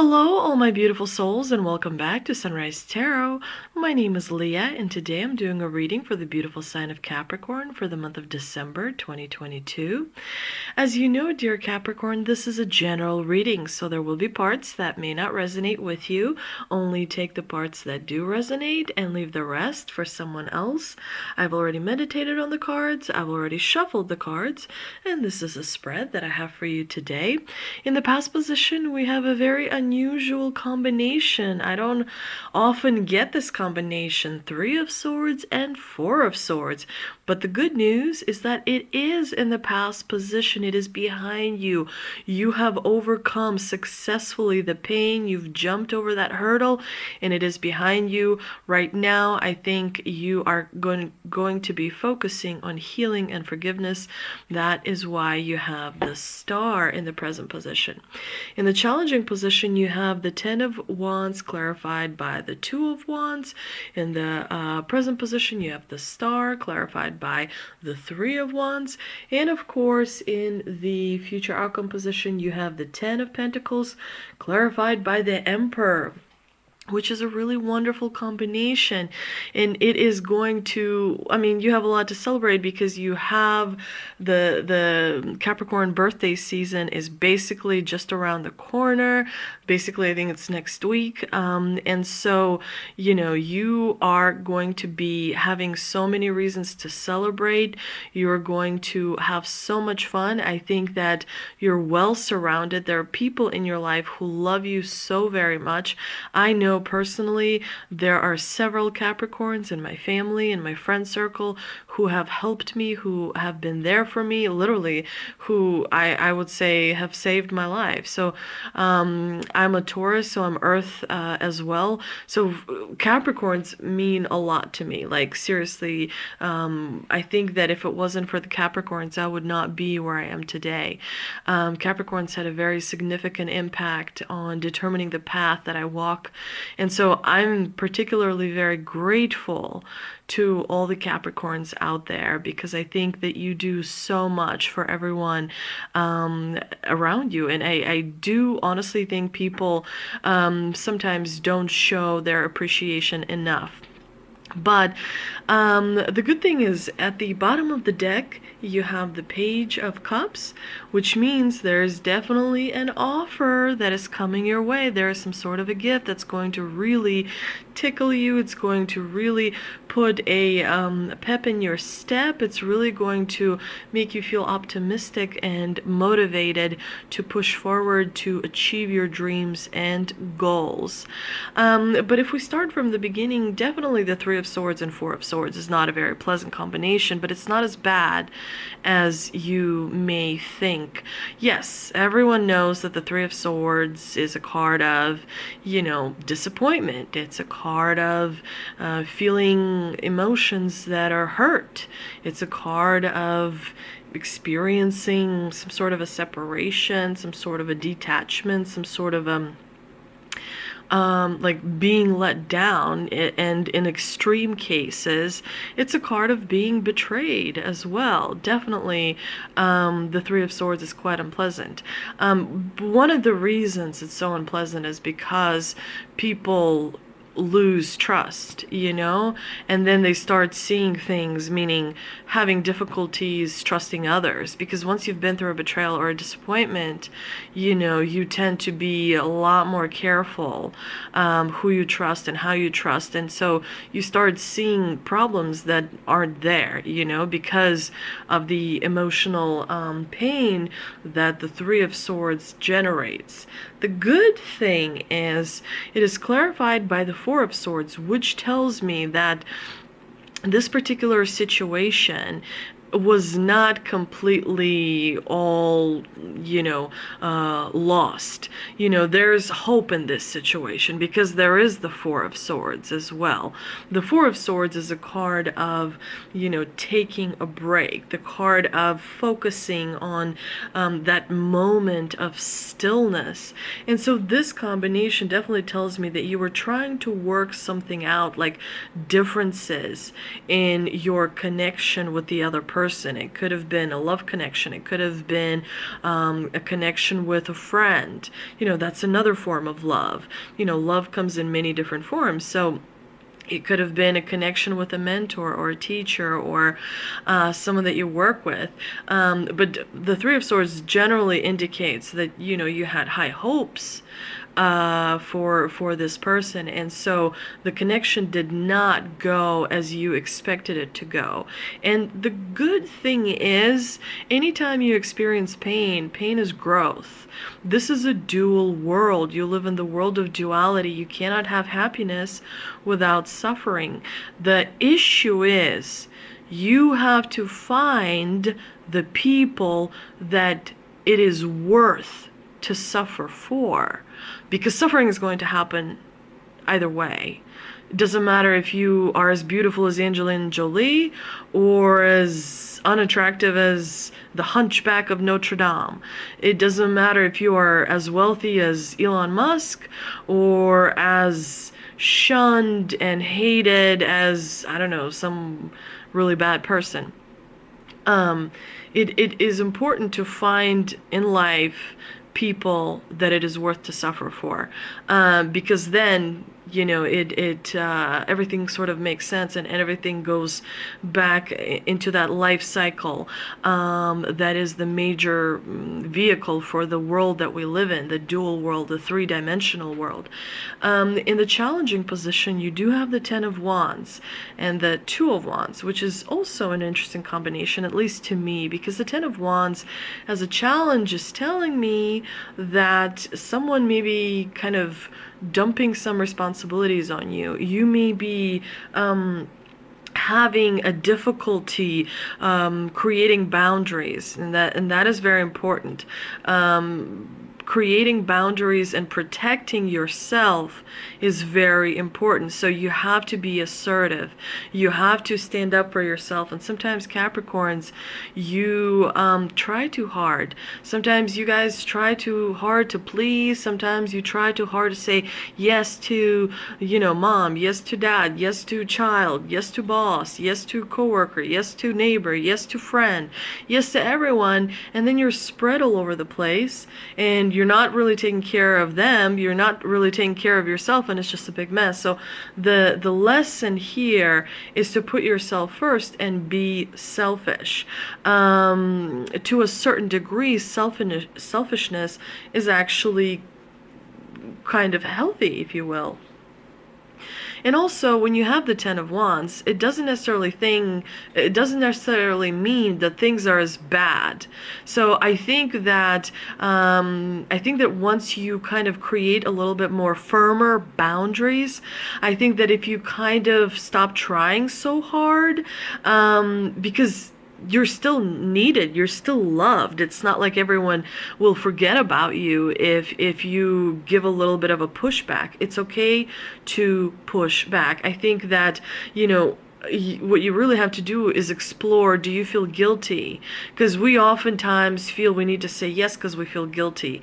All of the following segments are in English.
Hello, all my beautiful souls, and welcome back to Sunrise Tarot. My name is Leah, and today I'm doing a reading for the beautiful sign of Capricorn for the month of December 2022. As you know, dear Capricorn, this is a general reading, so there will be parts that may not resonate with you. Only take the parts that do resonate and leave the rest for someone else. I've already meditated on the cards, I've already shuffled the cards, and this is a spread that I have for you today. In the past position, we have a very unusual combination. I don't often get this combination, 3 of Swords and 4 of Swords. But the good news is that it is in the past position. It is behind you. You have overcome successfully the pain. You've jumped over that hurdle, and it is behind you. Right now, I think you are going to be focusing on healing and forgiveness. That is why you have the Star in the present position. In the challenging position, you have the 10 of Wands clarified by the 2 of Wands. In the present position, you have the Star clarified by the 3 of Wands. And of course, in the future outcome position, you have the 10 of Pentacles clarified by the Emperor, which is a really wonderful combination. And it is going to, I mean, you have a lot to celebrate because you have the Capricorn birthday season is basically just around the corner. Basically, I think it's next week. And so, you know, you are going to be having so many reasons to celebrate. You're going to have so much fun. I think that you're well surrounded. There are people in your life who love you so very much. I know personally there are several Capricorns in my family, in my friend circle, who have helped me, who have been there for me, literally, who I would say have saved my life. So I'm a Taurus, so I'm Earth as well. So Capricorns mean a lot to me. Like, seriously, I think that if it wasn't for the Capricorns, I would not be where I am today. Capricorns had a very significant impact on determining the path that I walk. And so I'm particularly very grateful to all the Capricorns out there, because I think that you do so much for everyone around you. And I do honestly think people sometimes don't show their appreciation enough. But the good thing is, at the bottom of the deck, you have the Page of Cups, which means there's definitely an offer that is coming your way. There is some sort of a gift that's going to really tickle you. It's going to really put a pep in your step. It's really going to make you feel optimistic and motivated to push forward to achieve your dreams and goals. But if we start from the beginning, definitely the 3 of Swords and 4 of Swords is not a very pleasant combination, but it's not as bad as you may think. Yes, everyone knows that the 3 of Swords is a card of, you know, disappointment. It's a card of feeling emotions that are hurt. It's a card of experiencing some sort of a separation, some sort of a detachment, some sort of like being let down, and in extreme cases it's a card of being betrayed as well. Definitely the 3 of Swords is quite unpleasant. One of the reasons it's so unpleasant is because people lose trust, you know, and then they start seeing things, meaning having difficulties trusting others, because once you've been through a betrayal or a disappointment, you know, you tend to be a lot more careful who you trust and how you trust. And so you start seeing problems that aren't there, you know, because of the emotional pain that the 3 of Swords generates. The good thing is it is clarified by the 4 of Swords, which tells me that this particular situation was not completely all, you know, lost. You know, there's hope in this situation because there is the 4 of Swords as well. The 4 of Swords is a card of, you know, taking a break, the card of focusing on that moment of stillness. And so this combination definitely tells me that you were trying to work something out, like differences in your connection with the other person. person. It could have been a love connection. It could have been a connection with a friend. That's another form of love. Love comes in many different forms. So it could have been a connection with a mentor or a teacher or someone that you work with. But the Three of Swords generally indicates that, you had high hopes for this person, and so the connection did not go as you expected it to go. And the good thing is, anytime you experience pain is growth. This is a dual world. You live in the world of duality. You cannot have happiness without suffering. The issue is, you have to find the people that it is worth to suffer for, because suffering is going to happen either way. It doesn't matter if you are as beautiful as Angelina Jolie or as unattractive as the Hunchback of Notre Dame. It doesn't matter if you are as wealthy as Elon Musk or as shunned and hated as, I don't know, some really bad person. It is important to find in life people that it is worth to suffer for, because then everything sort of makes sense, and everything goes back into that life cycle that is the major vehicle for the world that we live in, the dual world, the three-dimensional world. In the challenging position, you do have the Ten of Wands and the Two of Wands, which is also an interesting combination, at least to me, because the Ten of Wands as a challenge is telling me that someone may be kind of dumping some responsibilities on you. You may be having a difficulty creating boundaries, and that is very important. Creating boundaries and protecting yourself is very important. So you have to be assertive. You have to stand up for yourself. And sometimes, Capricorns, you try too hard. Sometimes you guys try too hard to please. Sometimes you try too hard to say yes to, mom, yes to dad, yes to child, yes to boss, yes to coworker, yes to neighbor, yes to friend, yes to everyone. And then you're spread all over the place, and you're not really taking care of them, you're not really taking care of yourself, and it's just a big mess. So the lesson here is to put yourself first and be selfish. To a certain degree, selfishness is actually kind of healthy, if you will. And also, when you have the Ten of Wands, it doesn't necessarily mean that things are as bad. So I think that once you kind of create a little bit more firmer boundaries, I think that if you kind of stop trying so hard, because you're still needed, you're still loved. It's not like everyone will forget about you if you give a little bit of a pushback. It's okay to push back. I think that, what you really have to do is explore, do you feel guilty? Because we oftentimes feel we need to say yes because we feel guilty,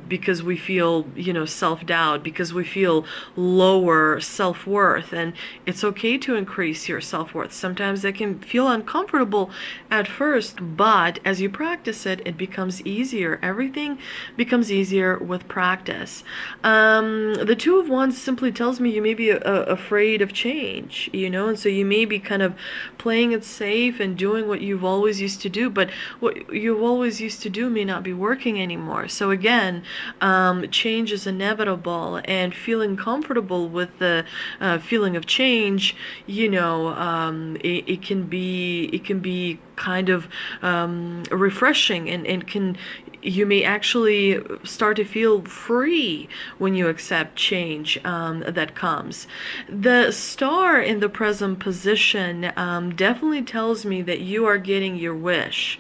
because we feel, self-doubt, because we feel lower self-worth. And it's okay to increase your self-worth. Sometimes that can feel uncomfortable at first, but as you practice it, it becomes easier. Everything becomes easier with practice. The Two of Wands simply tells me you may be afraid of change, and so you may be kind of playing it safe and doing what you've always used to do, but what you've always used to do may not be working anymore. So again, change is inevitable, and feeling comfortable with the feeling of change, it can be kind of refreshing, and you may actually start to feel free when you accept change that comes. The star in the present position definitely tells me that you are getting your wish.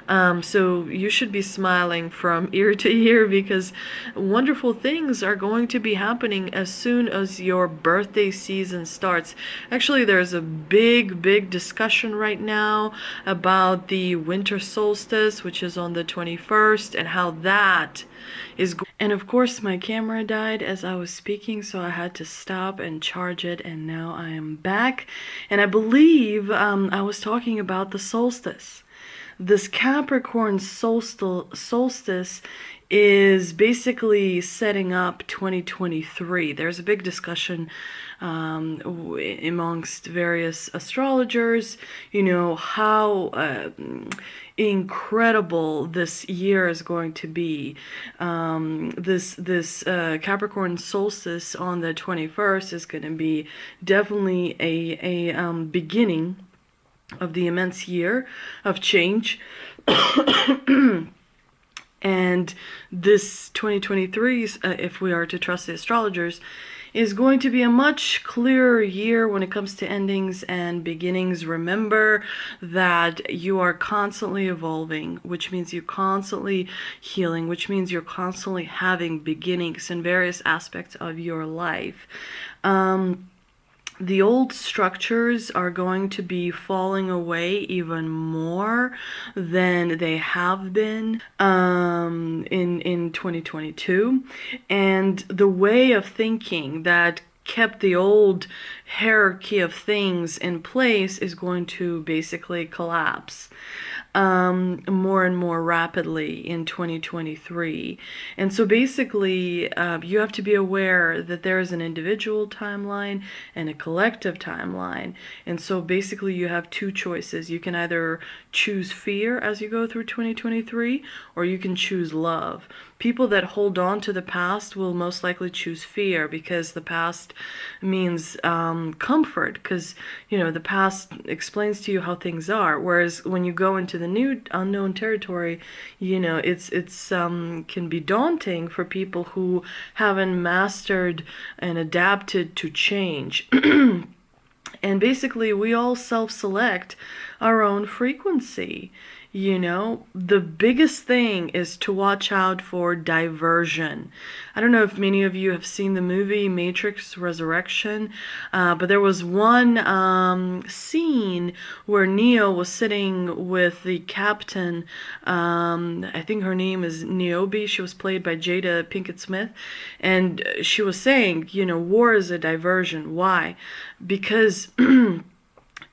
So you should be smiling from ear to ear, because wonderful things are going to be happening as soon as your birthday season starts. Actually, there's a big discussion right now about the winter solstice, which is on the 21st. 21st, and how that is going. And of course my camera died as I was speaking, so I had to stop and charge it, and now I am back. And I believe I was talking about the solstice. This Capricorn solstice is basically setting up 2023. There's a big discussion amongst various astrologers, you know, how incredible this year is going to be. This Capricorn solstice on the 21st is going to be definitely a beginning of the immense year of change. And this 2023, if we are to trust the astrologers, is going to be a much clearer year when it comes to endings and beginnings. Remember that you are constantly evolving, which means you're constantly healing, which means you're constantly having beginnings in various aspects of your life. The old structures are going to be falling away even more than they have been in 2022. And the way of thinking that kept the old hierarchy of things in place is going to basically collapse more and more rapidly in 2023. And so basically you have to be aware that there is an individual timeline and a collective timeline. And so basically you have two choices. You can either choose fear as you go through 2023, or you can choose love. People that hold on to the past will most likely choose fear, because the past means comfort, because, you know, the past explains to you how things are. Whereas when you go into the new unknown territory, you know, it's can be daunting for people who haven't mastered and adapted to change. And basically we all self-select our own frequency. You know, the biggest thing is to watch out for diversion. I don't know if many of you have seen the movie Matrix Resurrection, but there was one scene where Neo was sitting with the captain. I think her name is Niobe. She was played by Jada Pinkett Smith. And she was saying, you know, war is a diversion. Why? Because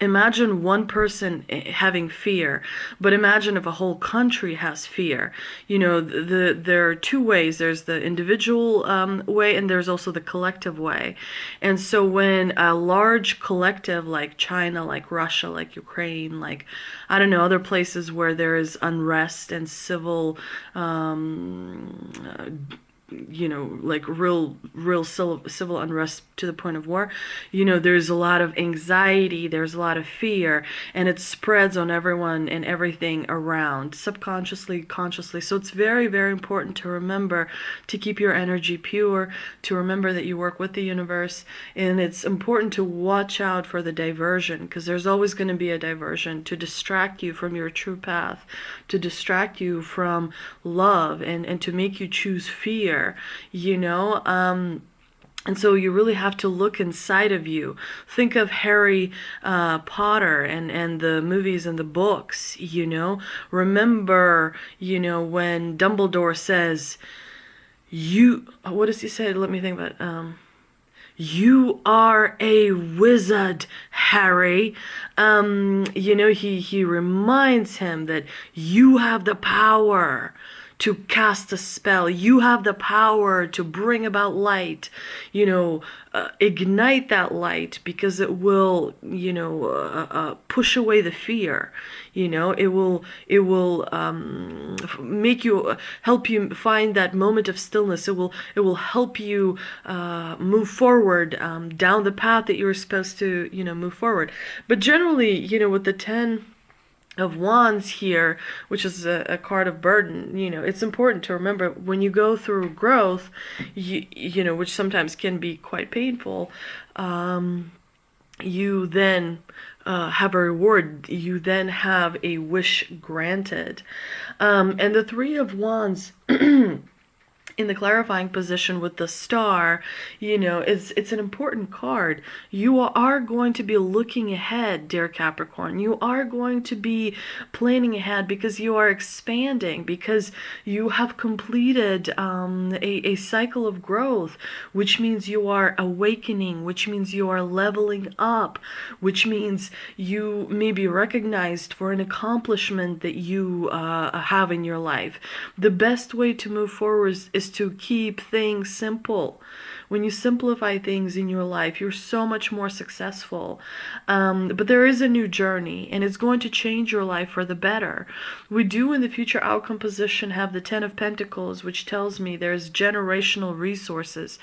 imagine one person having fear, but imagine if a whole country has fear. You know, there are two ways. There's the individual way, and there's also the collective way. And so when a large collective like China, like Russia, like Ukraine, like, I don't know, other places where there is unrest and civil you know, like real civil unrest to the point of war, you know, there's a lot of anxiety, there's a lot of fear, and it spreads on everyone and everything around, subconsciously, consciously. So it's very, very important to remember to keep your energy pure, to remember that you work with the universe, and it's important to watch out for the diversion, because there's always going to be a diversion to distract you from your true path, to distract you from love, and to make you choose fear. You know, and so you really have to look inside of you. Think of Harry Potter and the movies and the books, you know. Remember, you know, when Dumbledore says, what does he say? Let me think about it. You are a wizard, Harry. You know, he reminds him that you have the power to cast a spell. You have the power to bring about light, you know, ignite that light, because it will, you know, push away the fear. You know, it will make you, help you find that moment of stillness. It will help you move forward down the path that you're supposed to, you know, move forward. But generally, you know, with the 10 of Wands here, which is a card of burden, you know, it's important to remember when you go through growth, you know, which sometimes can be quite painful, you then have a reward. You then have a wish granted. And the 3 of Wands in the clarifying position with the star, it's an important card. You are going to be looking ahead, dear Capricorn. You are going to be planning ahead because you are expanding, because you have completed a cycle of growth, which means you are awakening, which means you are leveling up, which means you may be recognized for an accomplishment that you have in your life. The best way to move forward is to keep things simple. When you simplify things in your life, you're so much more successful. But there is a new journey, and it's going to change your life for the better. We do, in the future outcome position, have the Ten of Pentacles, which tells me there's generational resources.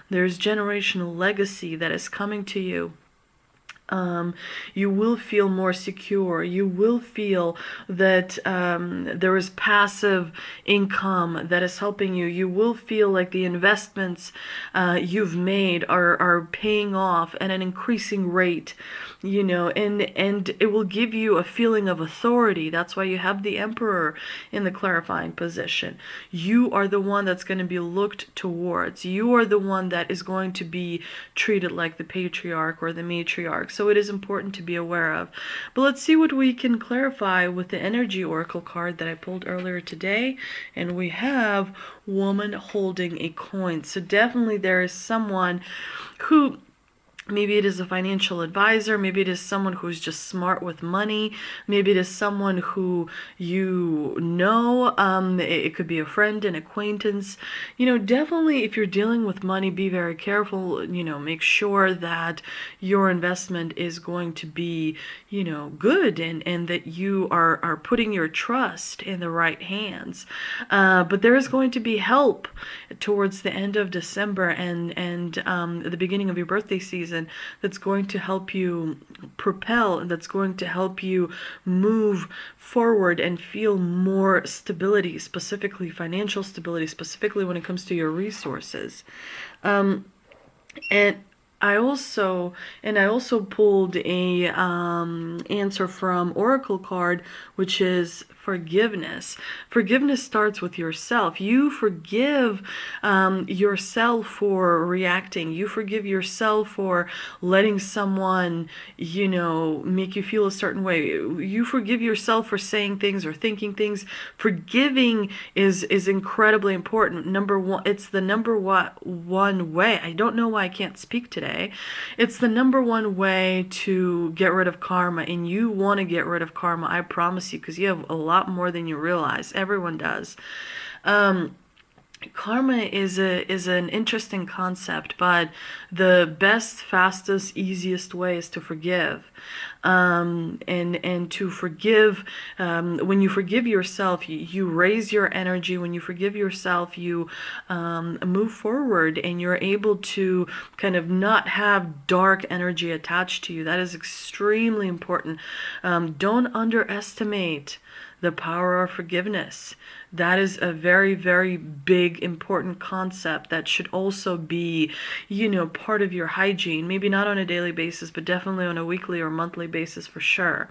There's generational legacy that is coming to you. You will feel more secure. You will feel that there is passive income that is helping you. You will feel like the investments you've made are paying off at an increasing rate, and it will give you a feeling of authority. That's why you have the Emperor in the clarifying position. You are the one that's going to be looked towards. You are the one that is going to be treated like the patriarch or the matriarch. So it is important to be aware of. But let's see what we can clarify with the energy oracle card that I pulled earlier today. And we have woman holding a coin. So definitely there is someone who, maybe it is a financial advisor, maybe it is someone who's just smart with money, maybe it is someone who it could be a friend, an acquaintance. Definitely if you're dealing with money, be very careful, make sure that your investment is going to be, good, and that you are putting your trust in the right hands. But there is going to be help towards the end of December and the beginning of your birthday season that's going to help you propel, and that's going to help you move forward and feel more stability, specifically financial stability, specifically when it comes to your resources. And I also pulled a answer from Oracle card, which is forgiveness. Forgiveness starts with yourself. You forgive yourself for reacting. You forgive yourself for letting someone, make you feel a certain way. You forgive yourself for saying things or thinking things. Forgiving is incredibly important. Number one, it's the number one way. I don't know why I can't speak today. It's the number one way to get rid of karma, and you want to get rid of karma, I promise you, because you have a lot more than you realize. Everyone does. Karma is an interesting concept, but the best, fastest, easiest way is to forgive. And to forgive, when you forgive yourself, you raise your energy. When you forgive yourself, you move forward, and you're able to kind of not have dark energy attached to you. That is extremely important. Don't underestimate the power of forgiveness. That is a very, very big, important concept that should also be, part of your hygiene. Maybe not on a daily basis, but definitely on a weekly or monthly basis for sure.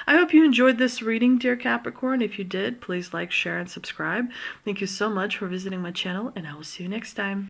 I hope you enjoyed this reading, dear Capricorn. If you did, please like, share, and subscribe. Thank you so much for visiting my channel, and I will see you next time.